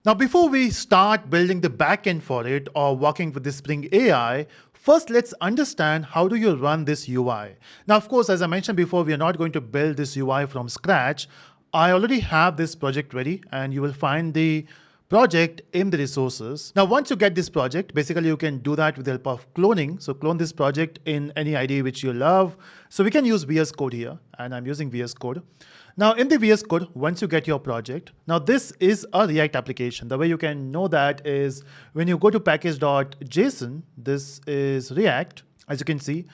Now, before we start building the backend for it or working with the Spring AI, first let's understand how do you run this UI. Now, of course, as I mentioned before, we are not going to build this UI from scratch. I already have this project ready, and you will find the project in the resources. Now, once you get this project, basically you can do that with the help of cloning. So clone this project in any IDE which you love. So we can use VS Code here, and I'm using VS Code. Now in the VS Code, once you get your project, now this is a React application. The way you can know that is when you go to package.json, this is React, as you can see.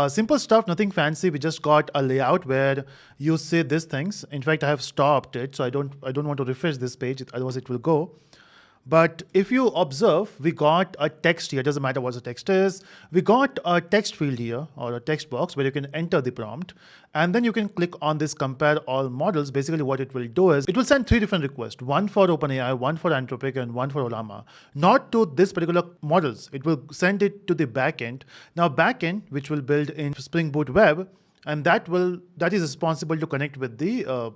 Simple stuff, nothing fancy. We just got a layout where you see these things. In fact, I have stopped it, so I don't want to refresh this page, otherwise it will go. But if you observe, we got a text here. It doesn't matter what the text is. We got a text field here, or a text box where you can enter the prompt. And then you can click on this compare all models. Basically what it will do is it will send 3 different requests, one for OpenAI, one for Anthropic, and one for Ollama. Not to this particular models. It will send it to the backend. Now backend, which will build in Spring Boot Web, and that is responsible to connect with the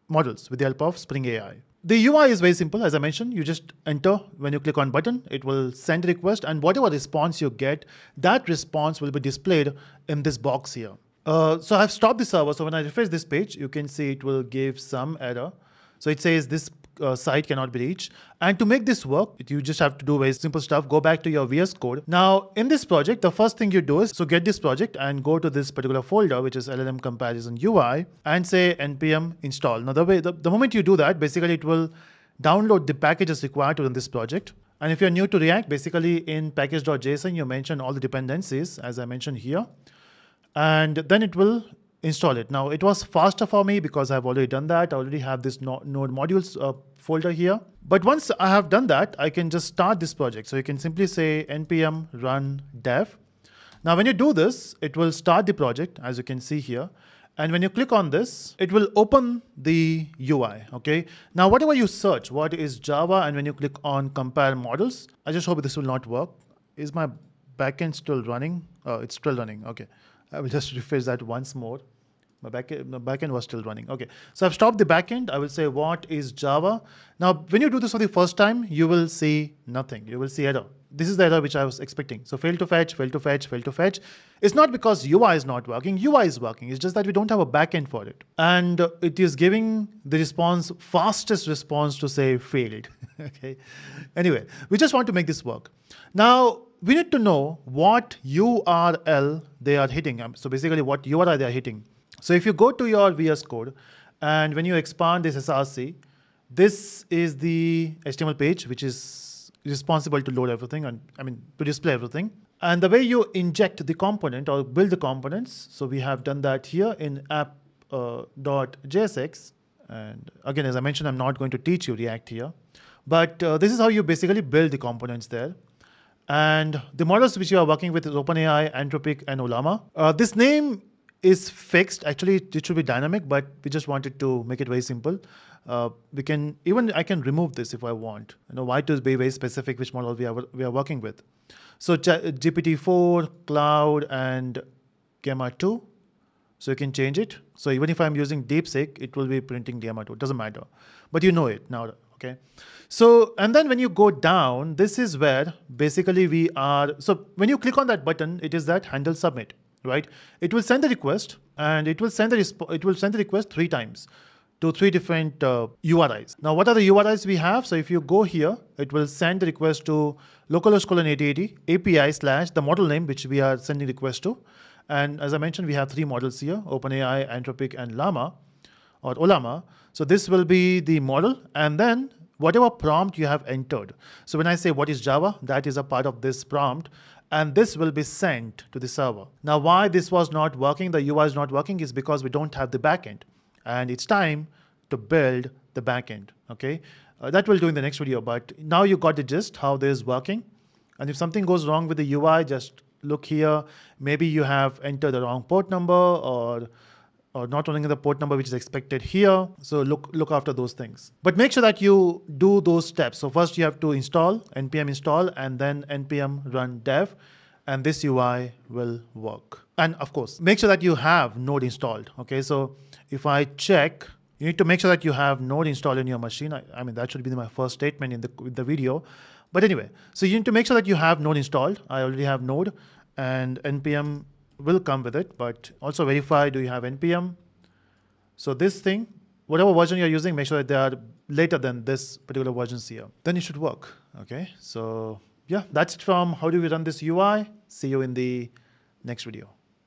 models with the help of Spring AI. The UI is very simple. As I mentioned, you just enter. When you click on button, it will send a request, and whatever response you get, that response will be displayed in this box here. So I've stopped the server. So when I refresh this page, you can see it will give some error. So it says this site cannot be reached. And to make this work, you just have to do very simple stuff. Go back to your VS Code. Now in this project, the first thing you do is, so get this project and go to this particular folder, which is LLM comparison UI, and say npm install. Now the moment you do that, basically it will download the packages required to run this project. And if you're new to React, basically in package.json, you mention all the dependencies, as I mentioned here, and then it will install it. Now it was faster for me because I've already done that. I already have this node modules folder here. But once I have done that, I can just start this project. So you can simply say npm run dev. Now when you do this, it will start the project, as you can see here. And when you click on this, it will open the UI, okay? Now whatever you search, what is Java, and when you click on compare models, I just hope this will not work. Is my backend still running? Oh, it's still running, okay. I will just refresh that once more. My backend was still running. Okay, so I've stopped the backend. I will say what is Java. Now, when you do this for the first time, you will see nothing. You will see error. This is the error which I was expecting. So fail to fetch, fail to fetch, fail to fetch. It's not because UI is not working. UI is working. It's just that we don't have a backend for it. And it is giving the response, fastest response to say failed. Okay. Anyway, we just want to make this work. Now, we need to know what URL they are hitting. So basically what URI they are hitting. So if you go to your VS Code, and when you expand this SRC, this is the HTML page, which is responsible to load everything, and to display everything. And the way you inject the component or build the components, so we have done that here in app.jsx. And again, as I mentioned, I'm not going to teach you React here, but this is how you basically build the components there. And the models which you are working with is OpenAI, Anthropic, and Ollama. This name is fixed. Actually, it should be dynamic, but we just wanted to make it very simple. I can remove this if I want. Why to be very specific which model we are working with. So GPT-4, Cloud, and Gamma 2. So you can change it. So even if I'm using DeepSeek, it will be printing Gamma 2. It doesn't matter, but you know it now. Okay. So, and then when you go down, this is where basically we are. So when you click on that button, it is that handle submit. Right? It will send the request, and it will send the request 3 times to 3 different URIs. Now, what are the URIs we have? So if you go here, it will send the request to localhost 8080 API / the model name which we are sending request to. And as I mentioned, we have 3 models here: OpenAI, Anthropic, and Llama or Ollama. So this will be the model, and then whatever prompt you have entered. So when I say what is Java, that is a part of this prompt. And this will be sent to the server. Now, why this was not working, the UI is not working, is because we don't have the backend. And it's time to build the backend, okay? That we'll do in the next video, but now you got the gist how this is working. And if something goes wrong with the UI, just look here. Maybe you have entered the wrong port number, or not running the port number which is expected here. So look after those things. But make sure that you do those steps. So first you have to install, npm install, and then npm run dev, and this UI will work. And of course, make sure that you have Node installed. Okay, so if I check, You need to make sure that you have Node installed in your machine. I mean, that should be my first statement in the video. But anyway, so you need to make sure that you have Node installed. I already have Node, and NPM will come with it, but also verify, do you have NPM? So this thing, whatever version you're using, make sure that they are later than this particular versions here. Then it should work, okay? So yeah, that's it from how do we run this UI. See you in the next video.